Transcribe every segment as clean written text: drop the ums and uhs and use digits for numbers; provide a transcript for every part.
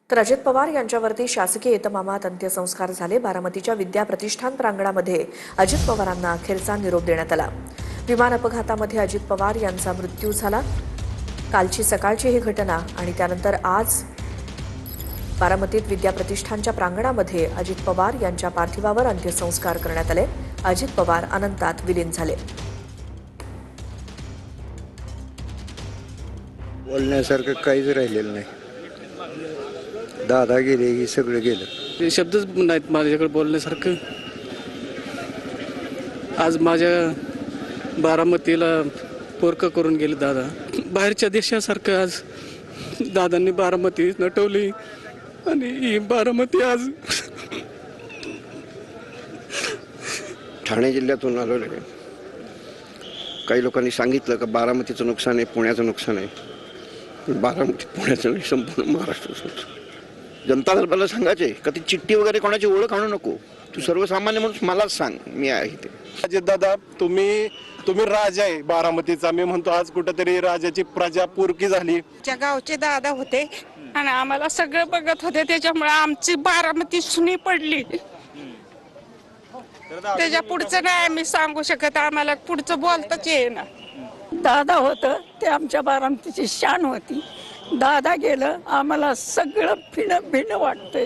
तर अजित पवार यांच्यावरती शासकीय इतमामात अंत्यसंस्कार झाले। बारामतीच्या विद्या प्रतिष्ठान प्रांगणामध्ये अजित पवारांना अखेरचा निरोप देण्यात आला। विमान अपघातामध्ये अजित पवार यांचा मृत्यू झाला। कालची सकाळची ही घटना आणि त्यानंतर आज बारामतीत विद्या प्रतिष्ठानच्या प्रांगणामध्ये अजित पवार यांच्या पार्थिवावर अंत्यसंस्कार करण्यात आले। अजित पवार अनंतात विलीन झाले। बोलण्यासारखं काहीच राहिलेलं नाही। दादा गेले की सगळं गेलं। शब्दच नाहीत माझ्याकडे बोलण्यासारखं। आज माझ्या बारामतीला पोरकं करून गेले दादा। बाहेरच्या देशासारखं आज दादांनी बारामती नटवली आणि ही बारामती आज ठाणे जिल्ह्यातून आलेलो आहे। काही लोकांनी सांगितलं की बारामतीचं नुकसान आहे, पुण्याचं नुकसान आहे। बारामती पुण्याचं नाही, संपूर्ण महाराष्ट्राचं। जनता दरबारला सांगायचे का ती चिठ्ठी वगैरे कोणाची ओळख आणू नको, तू सर्वसामान्य म्हणून मलाच सांग, मी आहे ते। अजित दादा, तुम्ही राजा आहे बारामतीचा। मी म्हणतो आज कुठेतरी राजाची प्रजा पुरकी झाली। गावचे दादा होते आणि आम्हाला सगळं बघत होते, त्याच्यामुळे आमची बारामती सुनी पडली। त्याच्या पुढचं नाही आम्ही सांगू शकत, आम्हाला पुढचं बोलताच येईना। दादा होतं ते आमच्या बारामतीची शान होती। दादा गेलं आम्हाला सगळं भिन्न वाटतंय।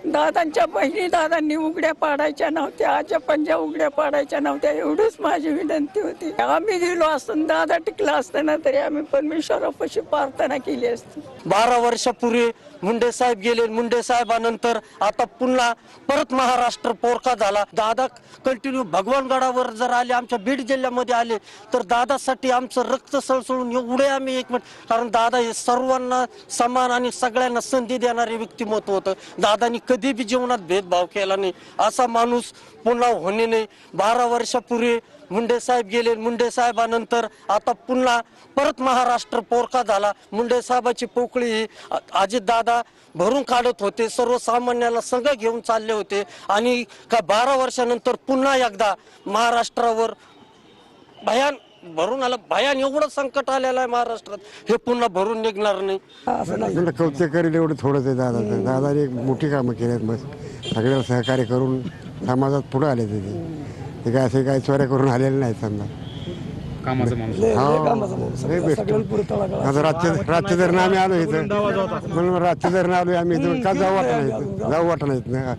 दादांच्या बहिणी दादांनी उघड्या पाडायच्या नव्हत्या, आजच्या पंजा उघड्या पाडायच्या नव्हत्या, एवढीच माझी विनंती होती। आम्ही गेलो असतो, दादा टिकला असताना तरी आम्ही परमेश्वरापाशी प्रार्थना केली असती। 12 वर्षापूर्वी मुंडे साहेब गेले, मुंडे साहेबानंतर आता पुन्हा परत महाराष्ट्र पोरका झाला। दादा कंटिन्यू भगवानगडावर जर आले, आमच्या बीड जिल्ह्यामध्ये आले तर दादासाठी आमचं रक्त सळसळून एवढे आम्ही कारण दादा हे सर्वांना समान आणि सगळ्यांना संधी देणारे व्यक्तिमत्व होतं। दादांनी कधी बी जीवनात भेदभाव केला नाही, असा माणूस पुन्हा होणे नाही। 12 वर्षापूर्वी मुंडे साहेब गेले, मुंडे साहेबानंतर आता पुन्हा परत महाराष्ट्र पोरका झाला। मुंडे साहेबाची पोकळी ही अजित दादा भरून काढत होते, सर्वसामान्याला संघ घेऊन चालले होते आणि 12 वर्षानंतर पुन्हा एकदा महाराष्ट्रावर भरून आलं। भयान एवढं संकट आलेलं आहे महाराष्ट्रात, हे पुन्हा भरून निघणार नाही। कौतुक करेल एवढं थोडंच आहे दादाचं। दादाने एक मोठी कामं केली आहेत, बस सगळ्याला सहकार्य करून समाजात पुढे आले ते काय असे काय चोऱ्या करून आलेले नाहीत। समजा कामाचा माणूस, आता रातचे जर आम्ही आलो इथं म्हणून रातचे जर आलो आम्ही इथं का जाऊ वाटत नाहीत ना,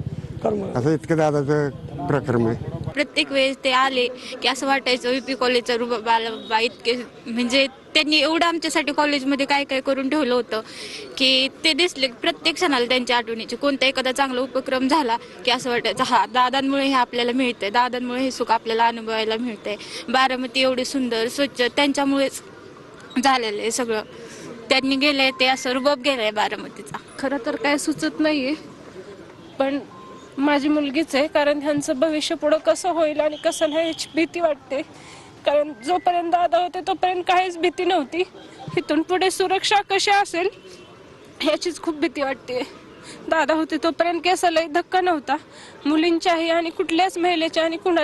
असं इतकं दादाचं प्रकरण आहे। प्रत्येक वेळेस ते आले की असं वाटायचं VP कॉलेजचा रुबाबा इतके, म्हणजे त्यांनी एवढं आमच्यासाठी कॉलेजमध्ये काय काय करून ठेवलं होतं की ते दिसले प्रत्येक क्षणाला त्यांच्या आठवणीचे। कोणता एखादा चांगला उपक्रम झाला की असं वाटायचं हा दादांमुळे हे आपल्याला मिळतंय, दादांमुळे हे सुख आपल्याला अनुभवायला मिळतंय। बारामती एवढी सुंदर स्वच्छ त्यांच्यामुळेच झालेलं आहे सगळं। त्यांनी गेलंय ते असं रुबाब गेलाय बारामतीचा। खरं तर काय सुचत नाहीये, पण माझी मुलगीच आहे, कारण ह्यांचं भविष्य पुढं कसं होईल आणि कसं नाही याची भीती वाटते। कारण जोपर्यंत दादा होते तोपर्यंत काहीच भीती नव्हती, इथून पुढे सुरक्षा कशी असेल याचीच खूप भीती वाटते। दादा होते तोपर्यंत केसालाही धक्का नव्हता, मुलींच्याही आणि कुठल्याच महिलेच्या आणि कुणाच्या